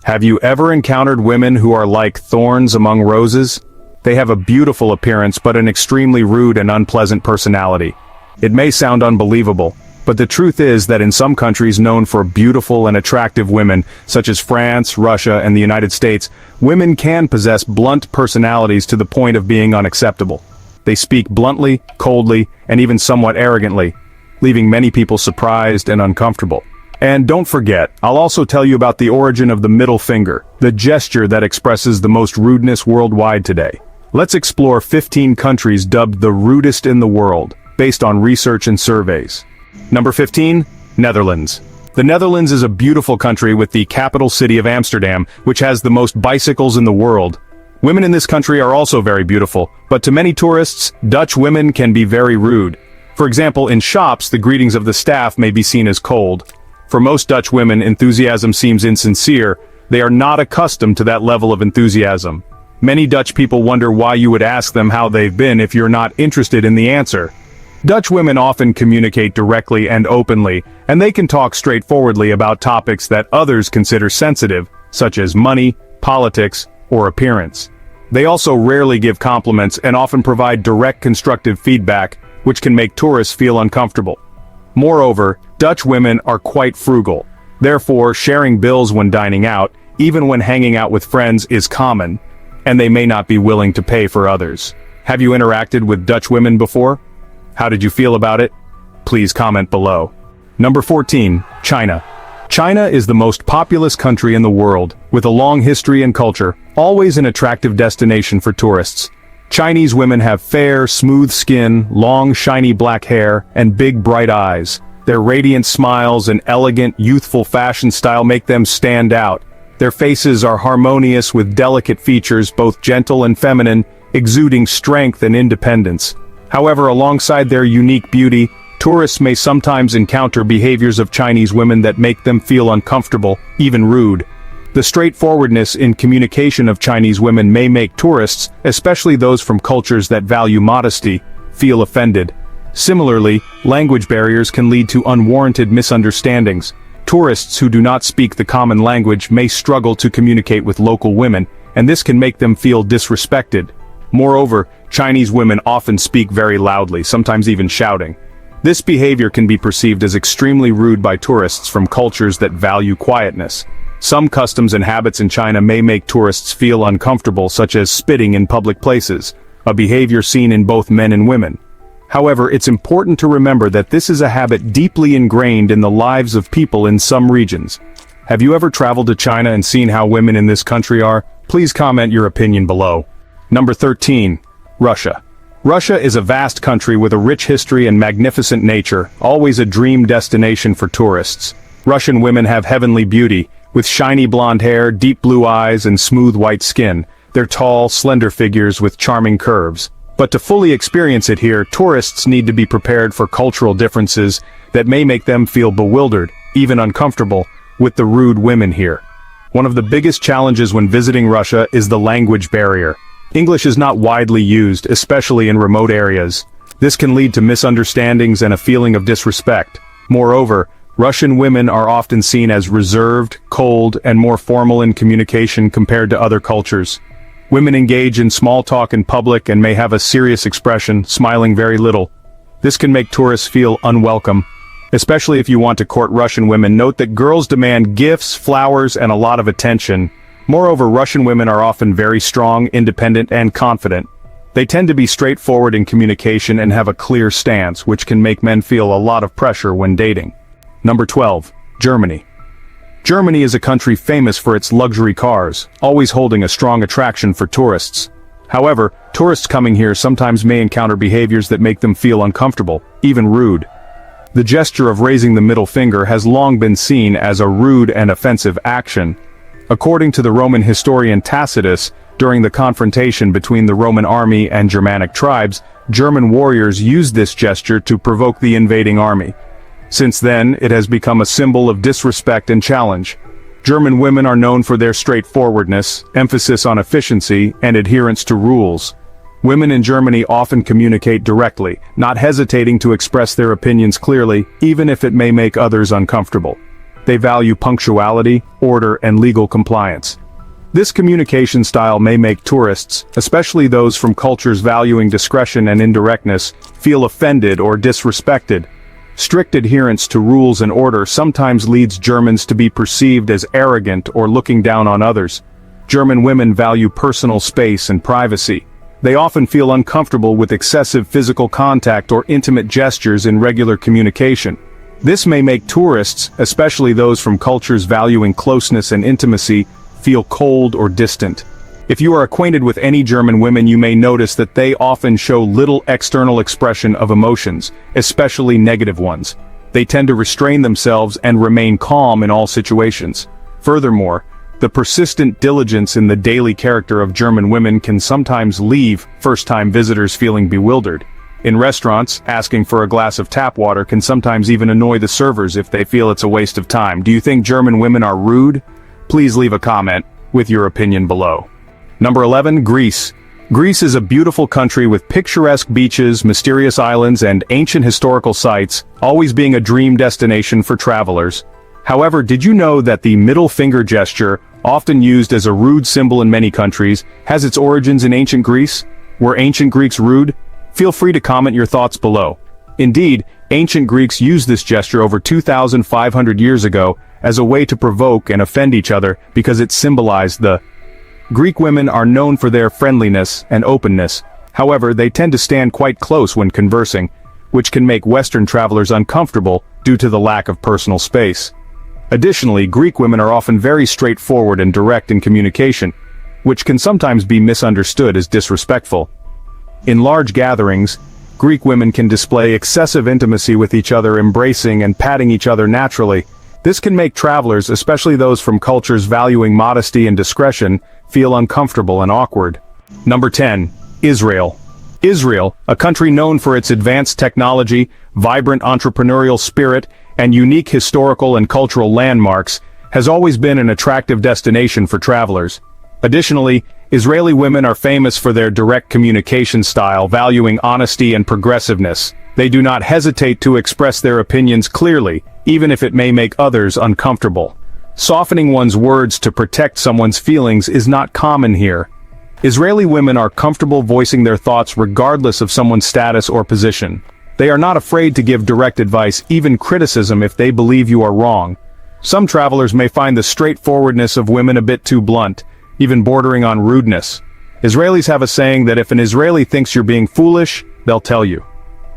Have you ever encountered women who are like thorns among roses? They have a beautiful appearance but an extremely rude and unpleasant personality. It may sound unbelievable, but the truth is that in some countries known for beautiful and attractive women, such as France, Russia, and the United States, women can possess blunt personalities to the point of being unacceptable. They speak bluntly, coldly, and even somewhat arrogantly, leaving many people surprised and uncomfortable. And don't forget, I'll also tell you about the origin of the middle finger, the gesture that expresses the most rudeness worldwide today. Let's explore 15 countries dubbed the rudest in the world, based on research and surveys. Number 15, Netherlands. The Netherlands is a beautiful country with the capital city of Amsterdam, which has the most bicycles in the world. Women in this country are also very beautiful, but to many tourists, Dutch women can be very rude. For example, in shops, the greetings of the staff may be seen as cold. For most Dutch women, enthusiasm seems insincere. They are not accustomed to that level of enthusiasm. Many Dutch people wonder why you would ask them how they've been if you're not interested in the answer. Dutch women often communicate directly and openly, and they can talk straightforwardly about topics that others consider sensitive, such as money, politics, or appearance. They also rarely give compliments and often provide direct constructive feedback, which can make tourists feel uncomfortable. Moreover, Dutch women are quite frugal. Therefore, sharing bills when dining out, even when hanging out with friends, is common, and they may not be willing to pay for others. Have you interacted with Dutch women before? How did you feel about it? Please comment below. Number 14, China. China is the most populous country in the world, with a long history and culture, always an attractive destination for tourists. Chinese women have fair, smooth skin, long, shiny black hair, and big, bright eyes. Their radiant smiles and elegant, youthful fashion style make them stand out. Their faces are harmonious with delicate features, both gentle and feminine, exuding strength and independence. However, alongside their unique beauty, tourists may sometimes encounter behaviors of Chinese women that make them feel uncomfortable, even rude. The straightforwardness in communication of Chinese women may make tourists, especially those from cultures that value modesty, feel offended. Similarly, language barriers can lead to unwarranted misunderstandings. Tourists who do not speak the common language may struggle to communicate with local women, and this can make them feel disrespected. Moreover, Chinese women often speak very loudly, sometimes even shouting. This behavior can be perceived as extremely rude by tourists from cultures that value quietness. Some customs and habits in China may make tourists feel uncomfortable, such as spitting in public places, a behavior seen in both men and women. However, it's important to remember that this is a habit deeply ingrained in the lives of people in some regions. Have you ever traveled to China and seen how women in this country are? Please comment your opinion below. Number 13, Russia. Russia is a vast country with a rich history and magnificent nature, always a dream destination for tourists. Russian women have heavenly beauty, with shiny blonde hair, deep blue eyes, and smooth white skin. They're tall, slender figures with charming curves. But to fully experience it here, tourists need to be prepared for cultural differences that may make them feel bewildered, even uncomfortable, with the rude women here. One of the biggest challenges when visiting Russia is the language barrier. English is not widely used, especially in remote areas. This can lead to misunderstandings and a feeling of disrespect. Moreover, Russian women are often seen as reserved, cold, and more formal in communication compared to other cultures. Women engage in small talk in public and may have a serious expression, smiling very little. This can make tourists feel unwelcome. Especially if you want to court Russian women, note that girls demand gifts, flowers, and a lot of attention. Moreover, Russian women are often very strong, independent, and confident. They tend to be straightforward in communication and have a clear stance, which can make men feel a lot of pressure when dating. Number 12, Germany. Germany is a country famous for its luxury cars, always holding a strong attraction for tourists. However, tourists coming here sometimes may encounter behaviors that make them feel uncomfortable, even rude. The gesture of raising the middle finger has long been seen as a rude and offensive action. According to the Roman historian Tacitus, during the confrontation between the Roman army and Germanic tribes, German warriors used this gesture to provoke the invading army. Since then, it has become a symbol of disrespect and challenge. German women are known for their straightforwardness, emphasis on efficiency, and adherence to rules. Women in Germany often communicate directly, not hesitating to express their opinions clearly, even if it may make others uncomfortable. they value punctuality, order, and legal compliance. This communication style may make tourists, especially those from cultures valuing discretion and indirectness, feel offended or disrespected. Strict adherence to rules and order sometimes leads Germans to be perceived as arrogant or looking down on others. German women value personal space and privacy. They often feel uncomfortable with excessive physical contact or intimate gestures in regular communication. This may make tourists, especially those from cultures valuing closeness and intimacy, feel cold or distant. If you are acquainted with any German women, you may notice that they often show little external expression of emotions, especially negative ones. They tend to restrain themselves and remain calm in all situations. Furthermore, the persistent diligence in the daily character of German women can sometimes leave first-time visitors feeling bewildered. In restaurants, asking for a glass of tap water can sometimes even annoy the servers if they feel it's a waste of time. Do you think German women are rude? Please leave a comment with your opinion below. Number 11. Greece. Greece is a beautiful country with picturesque beaches, mysterious islands, and ancient historical sites, always being a dream destination for travelers. However, did you know that the middle finger gesture, often used as a rude symbol in many countries, has its origins in ancient Greece? Were ancient Greeks rude? Feel free to comment your thoughts below. Indeed, ancient Greeks used this gesture over 2,500 years ago as a way to provoke and offend each other because it symbolized the Greek women are known for their friendliness and openness. However, they tend to stand quite close when conversing, which can make Western travelers uncomfortable due to the lack of personal space. Additionally, Greek women are often very straightforward and direct in communication, which can sometimes be misunderstood as disrespectful. In large gatherings, Greek women can display excessive intimacy with each other, embracing and patting each other naturally. This can make travelers, especially those from cultures valuing modesty and discretion, feel uncomfortable and awkward. Number 10. Israel. Israel, a country known for its advanced technology, vibrant entrepreneurial spirit, and unique historical and cultural landmarks, has always been an attractive destination for travelers. Additionally, Israeli women are famous for their direct communication style, valuing honesty and progressiveness. They do not hesitate to express their opinions clearly, even if it may make others uncomfortable. Softening one's words to protect someone's feelings is not common here. Israeli women are comfortable voicing their thoughts regardless of someone's status or position. They are not afraid to give direct advice, even criticism, if they believe you are wrong. Some travelers may find the straightforwardness of women a bit too blunt, even bordering on rudeness. Israelis have a saying that if an Israeli thinks you're being foolish, they'll tell you.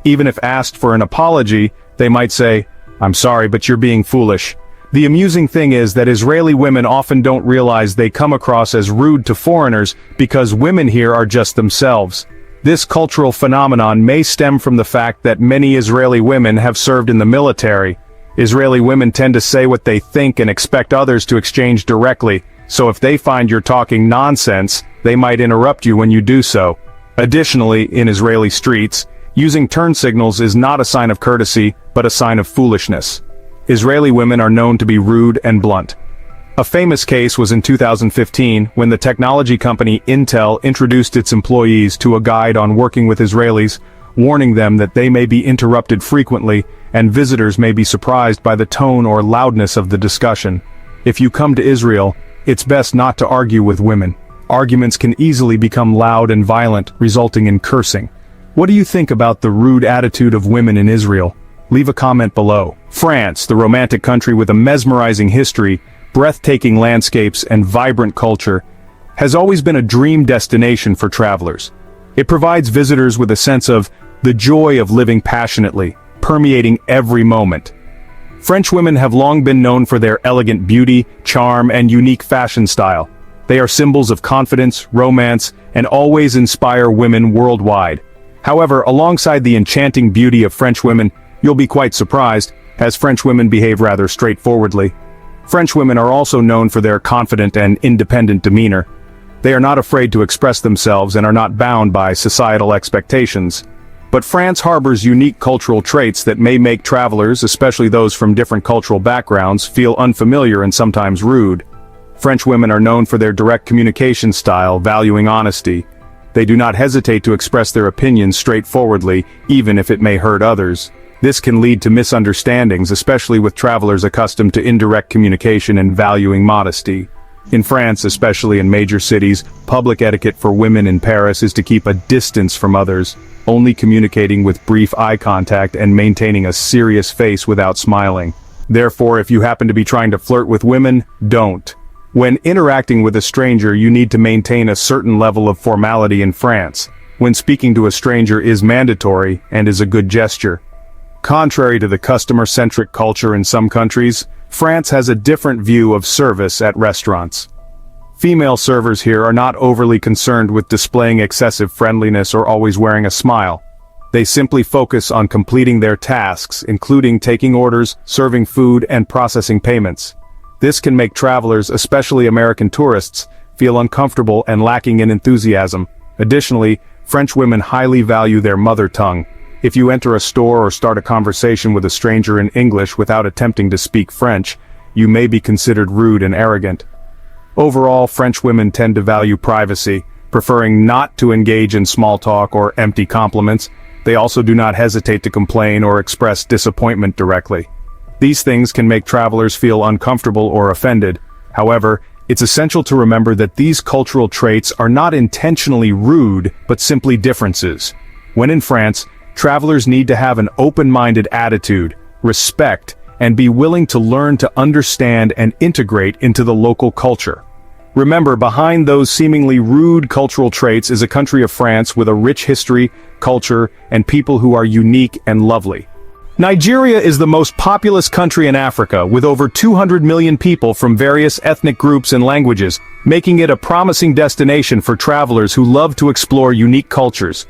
Even if asked for an apology, they might say, "I'm sorry, but you're being foolish." The amusing thing is that Israeli women often don't realize they come across as rude to foreigners because women here are just themselves. This cultural phenomenon may stem from the fact that many Israeli women have served in the military. Israeli women tend to say what they think and expect others to exchange directly, so if they find you're talking nonsense, they might interrupt you when you do so. Additionally, in Israeli streets, using turn signals is not a sign of courtesy, but a sign of foolishness. Israeli women are known to be rude and blunt. A famous case was in 2015 when the technology company Intel introduced its employees to a guide on working with Israelis, warning them that they may be interrupted frequently and visitors may be surprised by the tone or loudness of the discussion. If you come to Israel, it's best not to argue with women. Arguments can easily become loud and violent, resulting in cursing. What do you think about the rude attitude of women in Israel? Leave a comment below. France, the romantic country with a mesmerizing history, breathtaking landscapes, and vibrant culture, has always been a dream destination for travelers. It provides visitors with a sense of the joy of living passionately, permeating every moment. French women have long been known for their elegant beauty, charm, and unique fashion style. They are symbols of confidence, romance, and always inspire women worldwide. However, alongside the enchanting beauty of French women, you'll be quite surprised, as French women behave rather straightforwardly. French women are also known for their confident and independent demeanor. They are not afraid to express themselves and are not bound by societal expectations. But France harbors unique cultural traits that may make travelers, especially those from different cultural backgrounds, feel unfamiliar and sometimes rude. French women are known for their direct communication style, valuing honesty. They do not hesitate to express their opinions straightforwardly, even if it may hurt others. This can lead to misunderstandings, especially with travelers accustomed to indirect communication and valuing modesty. In France, especially in major cities, public etiquette for women in Paris is to keep a distance from others, only communicating with brief eye contact and maintaining a serious face without smiling. Therefore, if you happen to be trying to flirt with women, don't. When interacting with a stranger, you need to maintain a certain level of formality in France. When speaking to a stranger is mandatory and is a good gesture. Contrary to the customer-centric culture in some countries, France has a different view of service at restaurants. Female servers here are not overly concerned with displaying excessive friendliness or always wearing a smile. They simply focus on completing their tasks, including taking orders, serving food, and processing payments. This can make travelers, especially American tourists, feel uncomfortable and lacking in enthusiasm. Additionally, French women highly value their mother tongue. If you enter a store or start a conversation with a stranger in English without attempting to speak French, you may be considered rude and arrogant. Overall, French women tend to value privacy, preferring not to engage in small talk or empty compliments. They also do not hesitate to complain or express disappointment directly. These things can make travelers feel uncomfortable or offended. However, it's essential to remember that these cultural traits are not intentionally rude, but simply differences. When in France, travelers need to have an open-minded attitude, respect, and be willing to learn to understand and integrate into the local culture. Remember, behind those seemingly rude cultural traits is a country of France with a rich history, culture, and people who are unique and lovely. Nigeria is the most populous country in Africa, with over 200 million people from various ethnic groups and languages, making it a promising destination for travelers who love to explore unique cultures.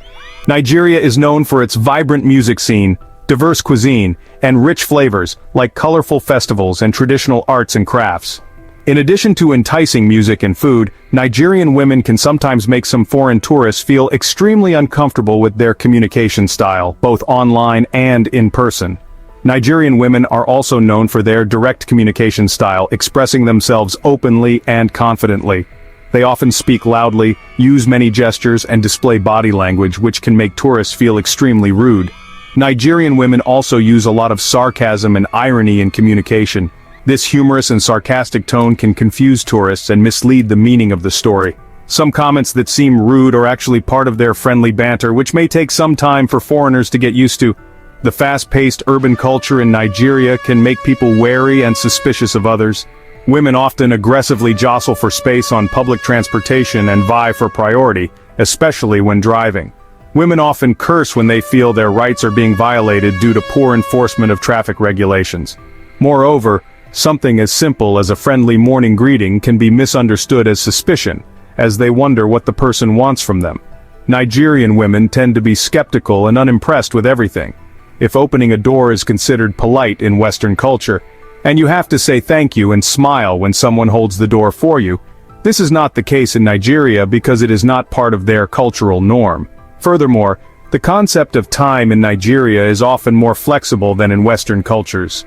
Nigeria is known for its vibrant music scene, diverse cuisine, and rich flavors, like colorful festivals and traditional arts and crafts. In addition to enticing music and food, Nigerian women can sometimes make some foreign tourists feel extremely uncomfortable with their communication style, both online and in person. Nigerian women are also known for their direct communication style, expressing themselves openly and confidently. They often speak loudly, use many gestures, and display body language which can make tourists feel extremely rude. Nigerian women also use a lot of sarcasm and irony in communication. This humorous and sarcastic tone can confuse tourists and mislead the meaning of the story. Some comments that seem rude are actually part of their friendly banter, which may take some time for foreigners to get used to. The fast-paced urban culture in Nigeria can make people wary and suspicious of others. Women often aggressively jostle for space on public transportation and vie for priority, especially when driving. Women often curse when they feel their rights are being violated due to poor enforcement of traffic regulations. Moreover, something as simple as a friendly morning greeting can be misunderstood as suspicion, as they wonder what the person wants from them. Nigerian women tend to be skeptical and unimpressed with everything. If opening a door is considered polite in Western culture, and you have to say thank you and smile when someone holds the door for you, this is not the case in Nigeria because it is not part of their cultural norm. Furthermore, the concept of time in Nigeria is often more flexible than in Western cultures.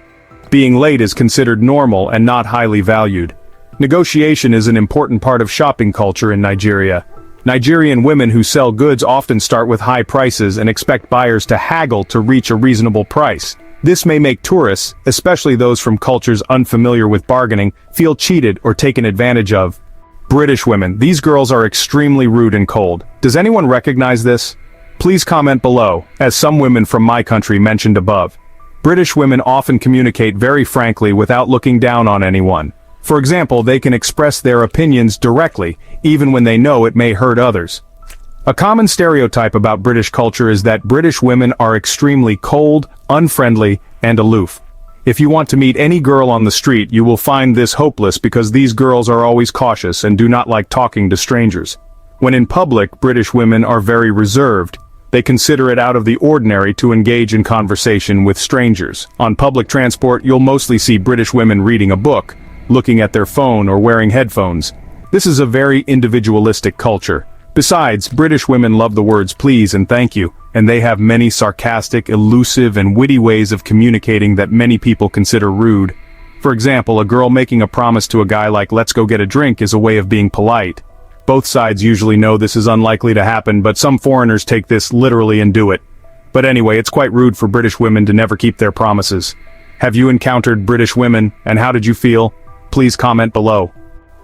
Being late is considered normal and not highly valued. Negotiation is an important part of shopping culture in Nigeria. Nigerian women who sell goods often start with high prices and expect buyers to haggle to reach a reasonable price. This may make tourists, especially those from cultures unfamiliar with bargaining, feel cheated or taken advantage of. British women, these girls are extremely rude and cold. Does anyone recognize this? Please comment below, as some women from my country mentioned above. British women often communicate very frankly without looking down on anyone. For example, they can express their opinions directly, even when they know it may hurt others. A common stereotype about British culture is that British women are extremely cold, unfriendly, and aloof. If you want to meet any girl on the street, you will find this hopeless because these girls are always cautious and do not like talking to strangers. When in public, British women are very reserved. They consider it out of the ordinary to engage in conversation with strangers. On public transport, you'll mostly see British women reading a book, looking at their phone, or wearing headphones. This is a very individualistic culture. Besides, British women love the words please and thank you, and they have many sarcastic, elusive, and witty ways of communicating that many people consider rude. For example, a girl making a promise to a guy like "let's go get a drink" is a way of being polite. Both sides usually know this is unlikely to happen, but some foreigners take this literally and do it. But anyway, it's quite rude for British women to never keep their promises. Have you encountered British women, and how did you feel? Please comment below.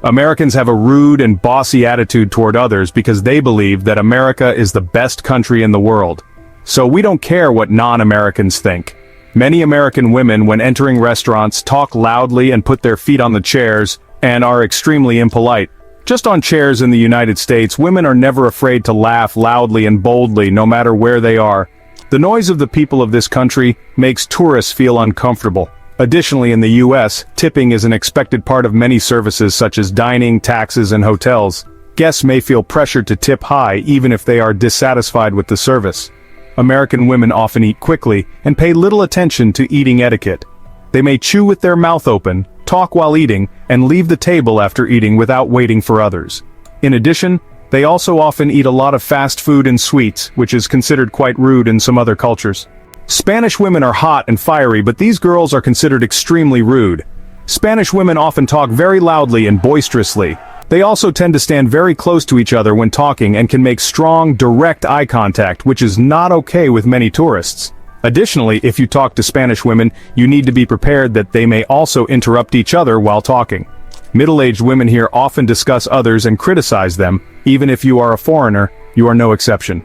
Americans have a rude and bossy attitude toward others because they believe that America is the best country in the world. So we don't care what non-Americans think. Many American women, when entering restaurants, talk loudly and put their feet on the chairs, and are extremely impolite. Just on chairs in the United States, women are never afraid to laugh loudly and boldly no matter where they are. The noise of the people of this country makes tourists feel uncomfortable. Additionally, in the US, tipping is an expected part of many services such as dining, taxis, and hotels. Guests may feel pressured to tip high even if they are dissatisfied with the service. American women often eat quickly and pay little attention to eating etiquette. They may chew with their mouth open, talk while eating, and leave the table after eating without waiting for others. In addition, they also often eat a lot of fast food and sweets, which is considered quite rude in some other cultures. Spanish women are hot and fiery, but these girls are considered extremely rude. Spanish women often talk very loudly and boisterously. They also tend to stand very close to each other when talking and can make strong, direct eye contact, which is not okay with many tourists. Additionally, if you talk to Spanish women, you need to be prepared that they may also interrupt each other while talking. Middle-aged women here often discuss others and criticize them. Even if you are a foreigner, you are no exception.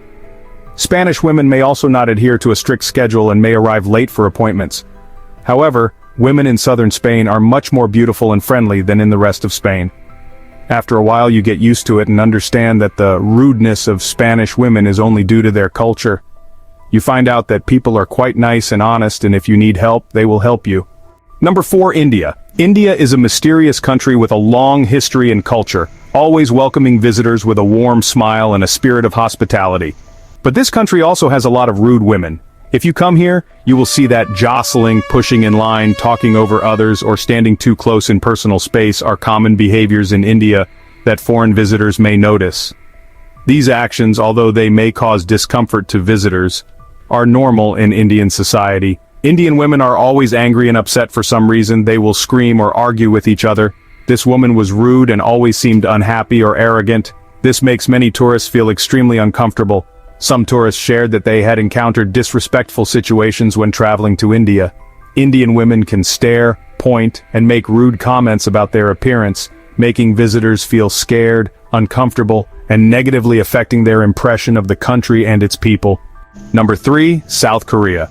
Spanish women may also not adhere to a strict schedule and may arrive late for appointments. However, women in southern Spain are much more beautiful and friendly than in the rest of Spain. After a while you get used to it and understand that the rudeness of Spanish women is only due to their culture. You find out that people are quite nice and honest, and if you need help, they will help you. Number 4, India. India is a mysterious country with a long history and culture, always welcoming visitors with a warm smile and a spirit of hospitality. But this country also has a lot of rude women. If you come here, you will see that jostling, pushing in line, talking over others, or standing too close in personal space are common behaviors in India that foreign visitors may notice. These actions, although they may cause discomfort to visitors, are normal in Indian society. Indian women are always angry and upset for some reason. They will scream or argue with each other. This woman was rude and always seemed unhappy or arrogant. This makes many tourists feel extremely uncomfortable. Some tourists shared that they had encountered disrespectful situations when traveling to India. Indian women can stare, point, and make rude comments about their appearance, making visitors feel scared, uncomfortable, and negatively affecting their impression of the country and its people. Number 3, South Korea.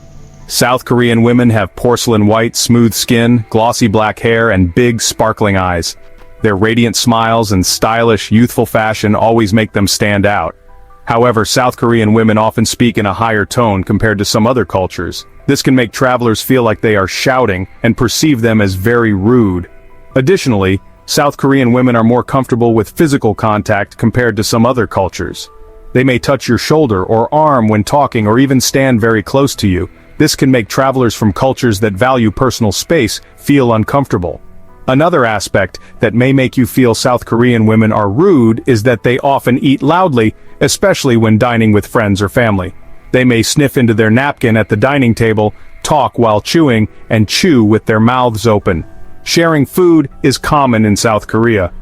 South Korean women have porcelain white, smooth skin, glossy black hair, and big, sparkling eyes. Their radiant smiles and stylish, youthful fashion always make them stand out. However, South Korean women often speak in a higher tone compared to some other cultures. This can make travelers feel like they are shouting and perceive them as very rude. Additionally, South Korean women are more comfortable with physical contact compared to some other cultures. They may touch your shoulder or arm when talking or even stand very close to you. This can make travelers from cultures that value personal space feel uncomfortable. Another aspect that may make you feel South Korean women are rude is that they often eat loudly, especially when dining with friends or family. They may sniff into their napkin at the dining table, talk while chewing, and chew with their mouths open. Sharing food is common in South Korea.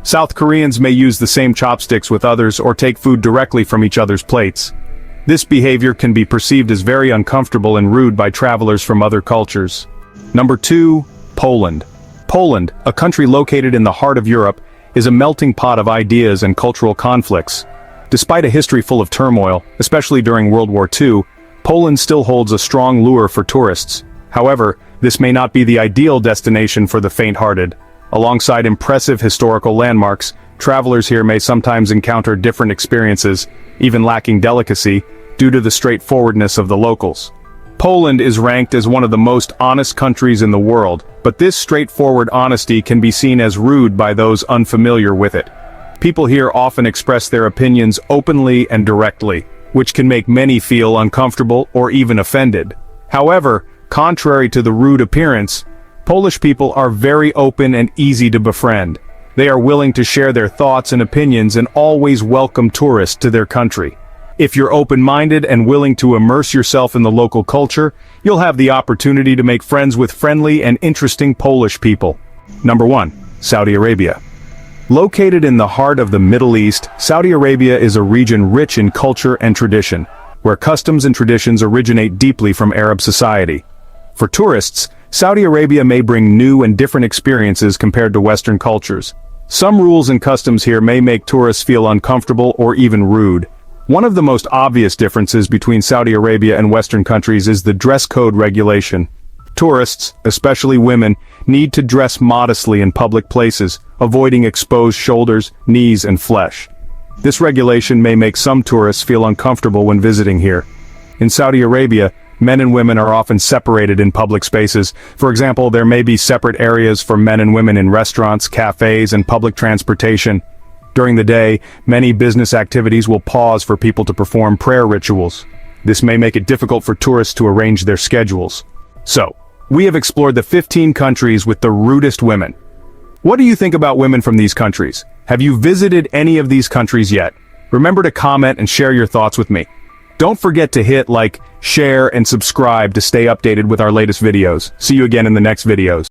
South Koreans may use the same chopsticks with others or take food directly from each other's plates. This behavior can be perceived as very uncomfortable and rude by travelers from other cultures. Number 2, Poland. Poland, a country located in the heart of Europe, is a melting pot of ideas and cultural conflicts. Despite a history full of turmoil, especially during World War II, Poland still holds a strong lure for tourists. However, this may not be the ideal destination for the faint-hearted. Alongside impressive historical landmarks, travelers here may sometimes encounter different experiences, even lacking delicacy, due to the straightforwardness of the locals. Poland is ranked as one of the most honest countries in the world, but this straightforward honesty can be seen as rude by those unfamiliar with it. People here often express their opinions openly and directly, which can make many feel uncomfortable or even offended. However, contrary to the rude appearance, Polish people are very open and easy to befriend. They are willing to share their thoughts and opinions and always welcome tourists to their country. If you're open-minded and willing to immerse yourself in the local culture, you'll have the opportunity to make friends with friendly and interesting Polish people. Number 1, Saudi Arabia. Located in the heart of the Middle East, Saudi Arabia is a region rich in culture and tradition. where customs and traditions originate deeply from Arab society. For tourists, Saudi Arabia may bring new and different experiences compared to Western cultures. Some rules and customs here may make tourists feel uncomfortable or even rude. One of the most obvious differences between Saudi Arabia and Western countries is the dress code regulation. Tourists, especially women, need to dress modestly in public places, avoiding exposed shoulders, knees, and flesh. This regulation may make some tourists feel uncomfortable when visiting here. In Saudi Arabia, men and women are often separated in public spaces. For example, there may be separate areas for men and women in restaurants, cafes, and public transportation. During the day, many business activities will pause for people to perform prayer rituals. This may make it difficult for tourists to arrange their schedules. So, we have explored the 15 countries with the rudest women. What do you think about women from these countries? Have you visited any of these countries yet? Remember to comment and share your thoughts with me. Don't forget to hit like, share, and subscribe to stay updated with our latest videos. See you again in the next videos.